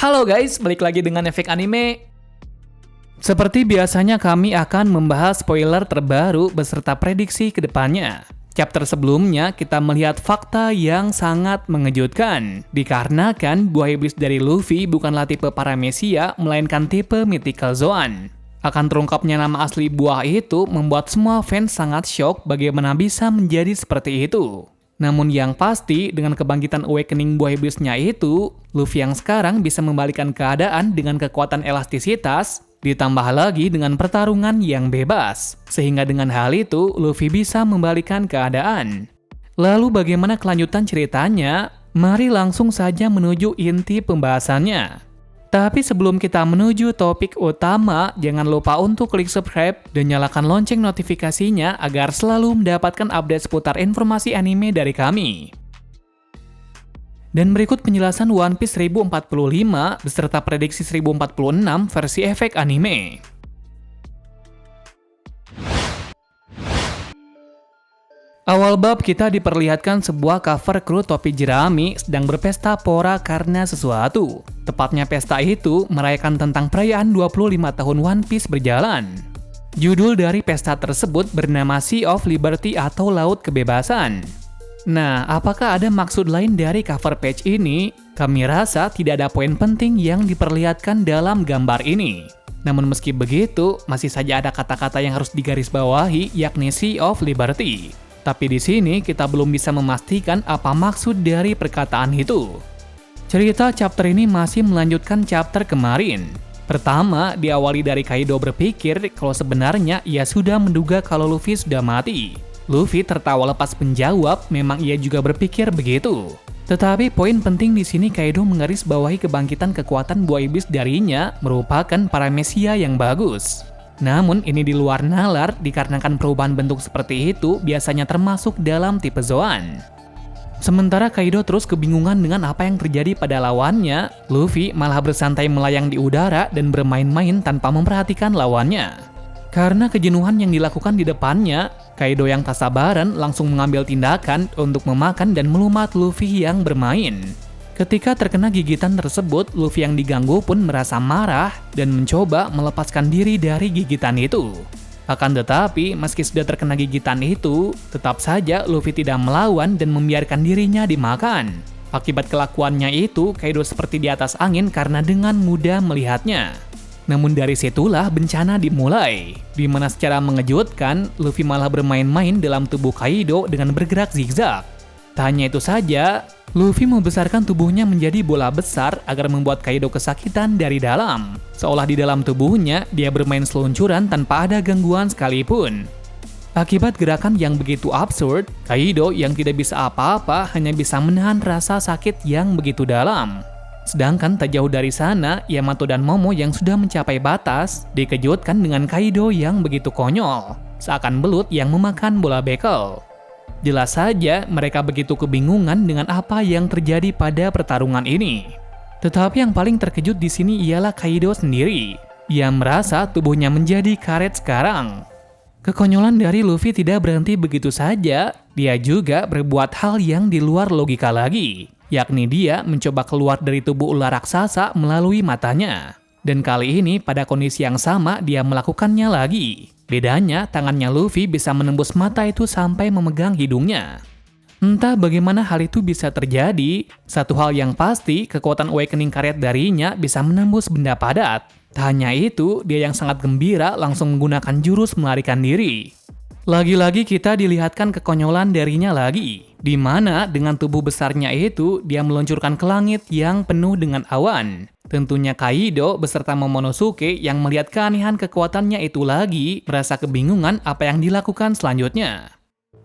Halo guys, balik lagi dengan Efek Anime. Seperti biasanya kami akan membahas spoiler terbaru beserta prediksi ke depannya. Chapter sebelumnya kita melihat fakta yang sangat mengejutkan. Dikarenakan buah iblis dari Luffy bukanlah tipe Paramecia, melainkan tipe Mythical Zoan. Akan terungkapnya nama asli buah itu membuat semua fans sangat shock bagaimana bisa menjadi seperti itu. Namun yang pasti, dengan kebangkitan awakening buah iblisnya itu, Luffy yang sekarang bisa membalikkan keadaan dengan kekuatan elastisitas, ditambah lagi dengan pertarungan yang bebas. Sehingga dengan hal itu, Luffy bisa membalikkan keadaan. Lalu bagaimana kelanjutan ceritanya? Mari langsung saja menuju inti pembahasannya. Tapi sebelum kita menuju topik utama, jangan lupa untuk klik subscribe dan nyalakan lonceng notifikasinya agar selalu mendapatkan update seputar informasi anime dari kami. Dan berikut penjelasan One Piece 1045 beserta prediksi 1046 versi Efek Anime. Awal bab kita diperlihatkan sebuah cover kru topi jerami sedang berpesta pora karena sesuatu. Tepatnya pesta itu merayakan tentang perayaan 25 tahun One Piece berjalan. Judul dari pesta tersebut bernama Sea of Liberty atau Laut Kebebasan. Nah, apakah ada maksud lain dari cover page ini? Kami rasa tidak ada poin penting yang diperlihatkan dalam gambar ini. Namun meski begitu, masih saja ada kata-kata yang harus digarisbawahi yakni Sea of Liberty. Tapi di sini kita belum bisa memastikan apa maksud dari perkataan itu. Cerita chapter ini masih melanjutkan chapter kemarin. Pertama, diawali dari Kaido berpikir kalau sebenarnya ia sudah menduga kalau Luffy sudah mati. Luffy tertawa lepas menjawab, memang ia juga berpikir begitu. Tetapi poin penting di sini Kaido menggarisbawahi kebangkitan kekuatan buah iblis darinya merupakan Paramecia yang bagus. Namun ini di luar nalar dikarenakan perubahan bentuk seperti itu biasanya termasuk dalam tipe Zoan. Sementara Kaido terus kebingungan dengan apa yang terjadi pada lawannya, Luffy malah bersantai melayang di udara dan bermain-main tanpa memperhatikan lawannya. Karena kejenuhan yang dilakukan di depannya, Kaido yang tak sabaran langsung mengambil tindakan untuk memakan dan melumat Luffy yang bermain. Ketika terkena gigitan tersebut, Luffy yang diganggu pun merasa marah dan mencoba melepaskan diri dari gigitan itu. Akan tetapi, meski sudah terkena gigitan itu, tetap saja Luffy tidak melawan dan membiarkan dirinya dimakan. Akibat kelakuannya itu, Kaido seperti di atas angin karena dengan mudah melihatnya. Namun dari situlah bencana dimulai, di mana secara mengejutkan, Luffy malah bermain-main dalam tubuh Kaido dengan bergerak zigzag. Tak hanya itu saja, Luffy membesarkan tubuhnya menjadi bola besar agar membuat Kaido kesakitan dari dalam. Seolah di dalam tubuhnya, dia bermain seluncuran tanpa ada gangguan sekalipun. Akibat gerakan yang begitu absurd, Kaido yang tidak bisa apa-apa hanya bisa menahan rasa sakit yang begitu dalam. Sedangkan tak jauh dari sana, Yamato dan Momo yang sudah mencapai batas, dikejutkan dengan Kaido yang begitu konyol, seakan belut yang memakan bola bekel. Jelas saja mereka begitu kebingungan dengan apa yang terjadi pada pertarungan ini. Tetapi yang paling terkejut di sini ialah Kaido sendiri. Ia merasa tubuhnya menjadi karet sekarang. Kekonyolan dari Luffy tidak berhenti begitu saja, dia juga berbuat hal yang di luar logika lagi, yakni dia mencoba keluar dari tubuh ular raksasa melalui matanya. Dan kali ini pada kondisi yang sama dia melakukannya lagi. Bedanya, tangannya Luffy bisa menembus mata itu sampai memegang hidungnya. Entah bagaimana hal itu bisa terjadi, satu hal yang pasti, kekuatan awakening karet darinya bisa menembus benda padat. Tak hanya itu, dia yang sangat gembira langsung menggunakan jurus melarikan diri. Lagi-lagi kita dilihatkan kekonyolan darinya lagi, di mana dengan tubuh besarnya itu, dia meluncurkan ke langit yang penuh dengan awan. Tentunya Kaido beserta Momonosuke yang melihat keanehan kekuatannya itu lagi merasa kebingungan apa yang dilakukan selanjutnya.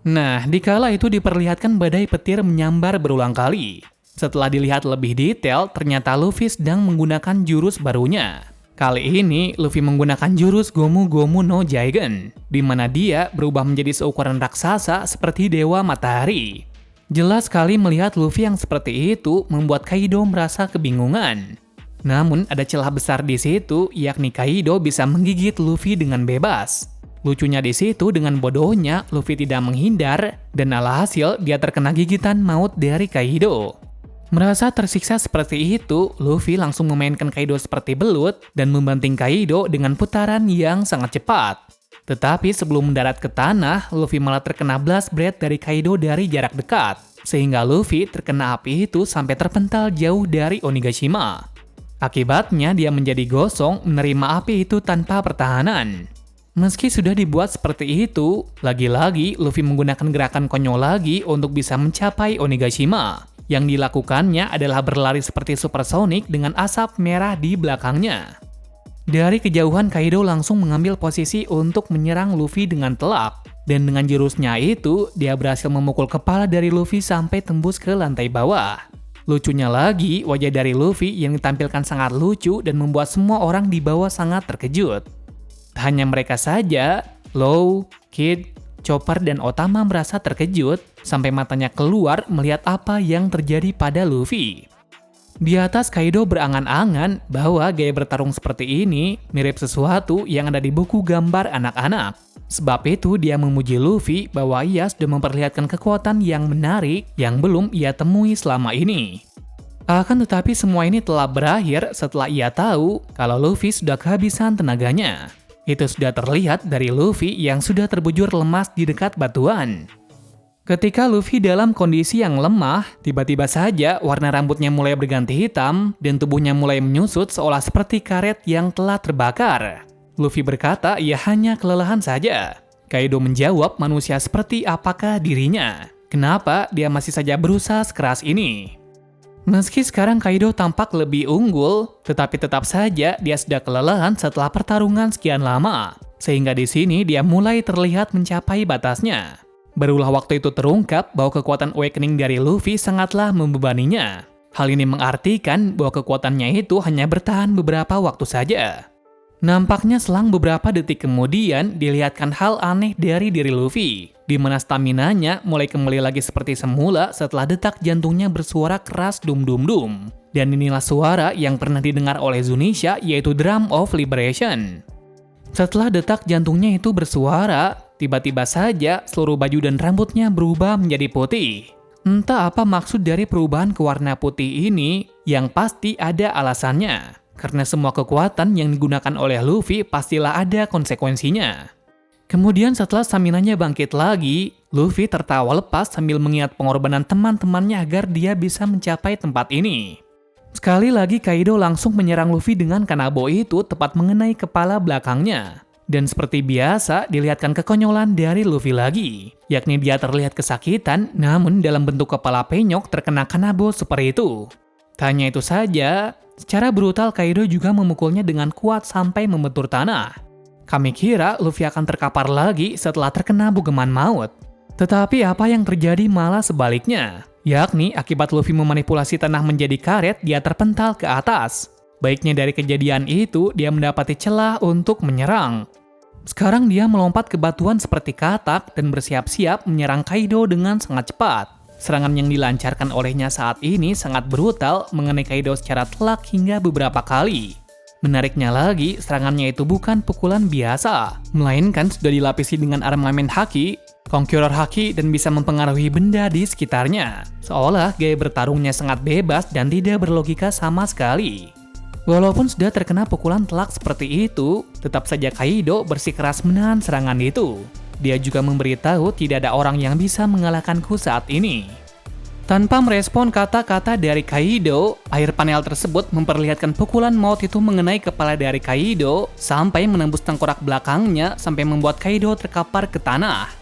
Nah, dikala itu diperlihatkan badai petir menyambar berulang kali. Setelah dilihat lebih detail, ternyata Luffy sedang menggunakan jurus barunya. Kali ini, Luffy menggunakan jurus Gomu Gomu no Jigen, di mana dia berubah menjadi seukuran raksasa seperti Dewa Matahari. Jelas sekali melihat Luffy yang seperti itu membuat Kaido merasa kebingungan. Namun ada celah besar di situ, yakni Kaido bisa menggigit Luffy dengan bebas. Lucunya di situ dengan bodohnya Luffy tidak menghindar dan alhasil dia terkena gigitan maut dari Kaido. Merasa tersiksa seperti itu, Luffy langsung memainkan Kaido seperti belut dan membanting Kaido dengan putaran yang sangat cepat. Tetapi sebelum mendarat ke tanah, Luffy malah terkena blast breath dari Kaido dari jarak dekat, sehingga Luffy terkena api itu sampai terpental jauh dari Onigashima. Akibatnya dia menjadi gosong menerima api itu tanpa pertahanan. Meski sudah dibuat seperti itu, lagi-lagi Luffy menggunakan gerakan konyol lagi untuk bisa mencapai Onigashima. Yang dilakukannya adalah berlari seperti supersonic dengan asap merah di belakangnya. Dari kejauhan Kaido langsung mengambil posisi untuk menyerang Luffy dengan telak. Dan dengan jurusnya itu, dia berhasil memukul kepala dari Luffy sampai tembus ke lantai bawah. Lucunya lagi, wajah dari Luffy yang ditampilkan sangat lucu dan membuat semua orang di bawah sangat terkejut. Tak hanya mereka saja, Law, Kid, Chopper, dan Otama merasa terkejut sampai matanya keluar melihat apa yang terjadi pada Luffy. Di atas Kaido berangan-angan bahwa gaya bertarung seperti ini mirip sesuatu yang ada di buku gambar anak-anak. Sebab itu dia memuji Luffy bahwa ia sudah memperlihatkan kekuatan yang menarik yang belum ia temui selama ini. Akan tetapi semua ini telah berakhir setelah ia tahu kalau Luffy sudah kehabisan tenaganya. Itu sudah terlihat dari Luffy yang sudah terbujur lemas di dekat batuan. Ketika Luffy dalam kondisi yang lemah, tiba-tiba saja warna rambutnya mulai berganti hitam dan tubuhnya mulai menyusut seolah seperti karet yang telah terbakar. Luffy berkata ia hanya kelelahan saja. Kaido menjawab manusia seperti apakah dirinya. Kenapa dia masih saja berusaha sekeras ini? Meski sekarang Kaido tampak lebih unggul, tetapi tetap saja dia sudah kelelahan setelah pertarungan sekian lama. Sehingga di sini dia mulai terlihat mencapai batasnya. Barulah waktu itu terungkap bahwa kekuatan awakening dari Luffy sangatlah membebaninya. Hal ini mengartikan bahwa kekuatannya itu hanya bertahan beberapa waktu saja. Nampaknya selang beberapa detik kemudian dilihatkan hal aneh dari diri Luffy, di mana staminanya mulai kembali lagi seperti semula setelah detak jantungnya bersuara keras dum-dum-dum. Dan inilah suara yang pernah didengar oleh Zunisha, yaitu Drum of Liberation. Setelah detak jantungnya itu bersuara, tiba-tiba saja seluruh baju dan rambutnya berubah menjadi putih. Entah apa maksud dari perubahan ke warna putih ini, yang pasti ada alasannya. Karena semua kekuatan yang digunakan oleh Luffy pastilah ada konsekuensinya. Kemudian setelah staminanya bangkit lagi, Luffy tertawa lepas sambil mengingat pengorbanan teman-temannya agar dia bisa mencapai tempat ini. Sekali lagi Kaido langsung menyerang Luffy dengan kanabo itu tepat mengenai kepala belakangnya. Dan seperti biasa dilihatkan kekonyolan dari Luffy lagi, yakni dia terlihat kesakitan namun dalam bentuk kepala penyok terkena kanabo seperti itu. Tak hanya itu saja, secara brutal Kaido juga memukulnya dengan kuat sampai membentur tanah. Kami kira Luffy akan terkapar lagi setelah terkena bugeman maut. Tetapi apa yang terjadi malah sebaliknya, yakni akibat Luffy memanipulasi tanah menjadi karet, dia terpental ke atas. Baiknya dari kejadian itu, dia mendapati celah untuk menyerang. Sekarang dia melompat ke batuan seperti katak dan bersiap-siap menyerang Kaido dengan sangat cepat. Serangan yang dilancarkan olehnya saat ini sangat brutal mengenai Kaido secara telak hingga beberapa kali. Menariknya lagi, serangannya itu bukan pukulan biasa, melainkan sudah dilapisi dengan armamen haki, conqueror haki, dan bisa mempengaruhi benda di sekitarnya. Seolah gaya bertarungnya sangat bebas dan tidak berlogika sama sekali. Walaupun sudah terkena pukulan telak seperti itu, tetap saja Kaido bersikeras menahan serangan itu. Dia juga memberitahu tidak ada orang yang bisa mengalahkanku saat ini. Tanpa merespon kata-kata dari Kaido, air panel tersebut memperlihatkan pukulan maut itu mengenai kepala dari Kaido sampai menembus tengkorak belakangnya sampai membuat Kaido terkapar ke tanah.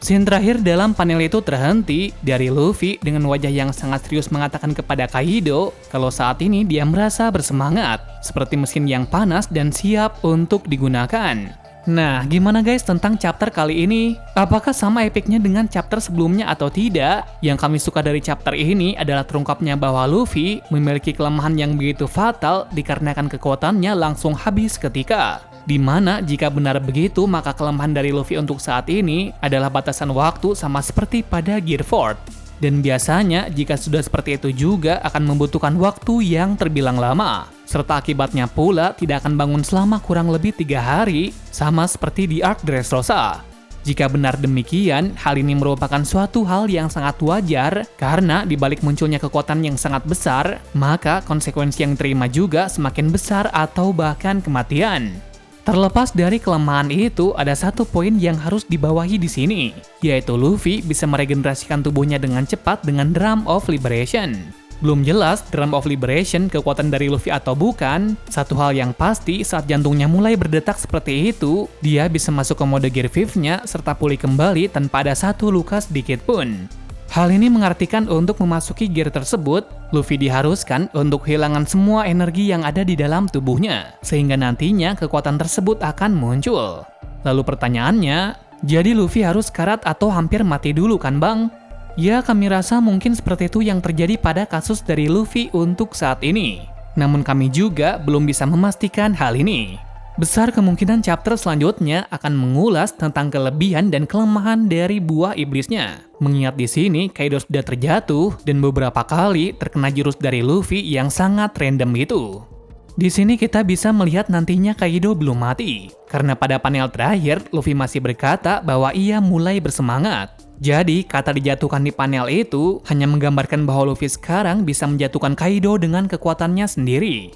Scene terakhir dalam panel itu terhenti dari Luffy dengan wajah yang sangat serius mengatakan kepada Kaido kalau saat ini dia merasa bersemangat, seperti mesin yang panas dan siap untuk digunakan. Nah, gimana guys tentang chapter kali ini? Apakah sama epicnya dengan chapter sebelumnya atau tidak? Yang kami suka dari chapter ini adalah terungkapnya bahwa Luffy memiliki kelemahan yang begitu fatal dikarenakan kekuatannya langsung habis ketika. Dimana jika benar begitu maka kelemahan dari Luffy untuk saat ini adalah batasan waktu sama seperti pada Gear 4. Dan biasanya jika sudah seperti itu juga akan membutuhkan waktu yang terbilang lama. Serta akibatnya pula tidak akan bangun selama kurang lebih 3 hari, sama seperti di Arc Dressrosa. Jika benar demikian, hal ini merupakan suatu hal yang sangat wajar karena dibalik munculnya kekuatan yang sangat besar, maka konsekuensi yang diterima juga semakin besar atau bahkan kematian. Terlepas dari kelemahan itu, ada satu poin yang harus dibawahi di sini, yaitu Luffy bisa meregenerasikan tubuhnya dengan cepat dengan Drum of Liberation. Belum jelas Drum of Liberation kekuatan dari Luffy atau bukan. Satu hal yang pasti, saat jantungnya mulai berdetak seperti itu, dia bisa masuk ke mode Gear 5-nya serta pulih kembali tanpa ada satu luka sedikit pun. Hal ini mengartikan untuk memasuki gear tersebut, Luffy diharuskan untuk kehilangan semua energi yang ada di dalam tubuhnya, sehingga nantinya kekuatan tersebut akan muncul. Lalu pertanyaannya, jadi Luffy harus karat atau hampir mati dulu kan bang? Ya, kami rasa mungkin seperti itu yang terjadi pada kasus dari Luffy untuk saat ini. Namun kami juga belum bisa memastikan hal ini. Besar kemungkinan chapter selanjutnya akan mengulas tentang kelebihan dan kelemahan dari buah iblisnya. Mengingat di sini Kaido sudah terjatuh dan beberapa kali terkena jurus dari Luffy yang sangat random itu. Di sini kita bisa melihat nantinya Kaido belum mati, karena pada panel terakhir Luffy masih berkata bahwa ia mulai bersemangat. Jadi, kata dijatuhkan di panel itu hanya menggambarkan bahwa Luffy sekarang bisa menjatuhkan Kaido dengan kekuatannya sendiri.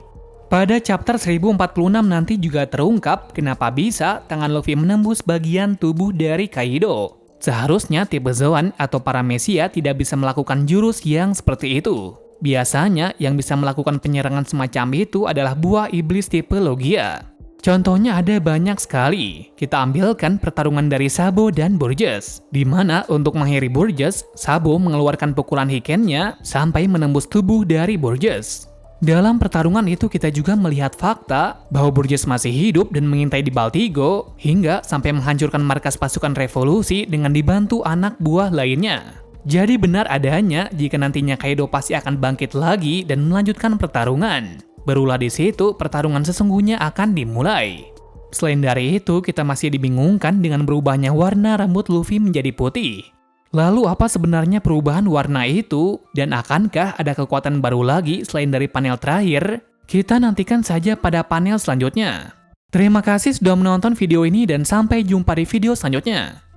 Pada chapter 1046 nanti juga terungkap kenapa bisa tangan Luffy menembus bagian tubuh dari Kaido. Seharusnya tipe Zoan atau Paramecia tidak bisa melakukan jurus yang seperti itu. Biasanya yang bisa melakukan penyerangan semacam itu adalah buah iblis tipe Logia. Contohnya ada banyak sekali. Kita ambilkan pertarungan dari Sabo dan Burgess, di mana untuk mengakhiri Burgess, Sabo mengeluarkan pukulan Hiken-nya sampai menembus tubuh dari Burgess. Dalam pertarungan itu kita juga melihat fakta bahwa Burgess masih hidup dan mengintai di Baltigo hingga sampai menghancurkan markas pasukan revolusi dengan dibantu anak buah lainnya. Jadi benar adanya jika nantinya Kaido pasti akan bangkit lagi dan melanjutkan pertarungan. Barulah di situ pertarungan sesungguhnya akan dimulai. Selain dari itu, kita masih dibingungkan dengan berubahnya warna rambut Luffy menjadi putih. Lalu apa sebenarnya perubahan warna itu? Dan akankah ada kekuatan baru lagi selain dari panel terakhir? Kita nantikan saja pada panel selanjutnya. Terima kasih sudah menonton video ini dan sampai jumpa di video selanjutnya.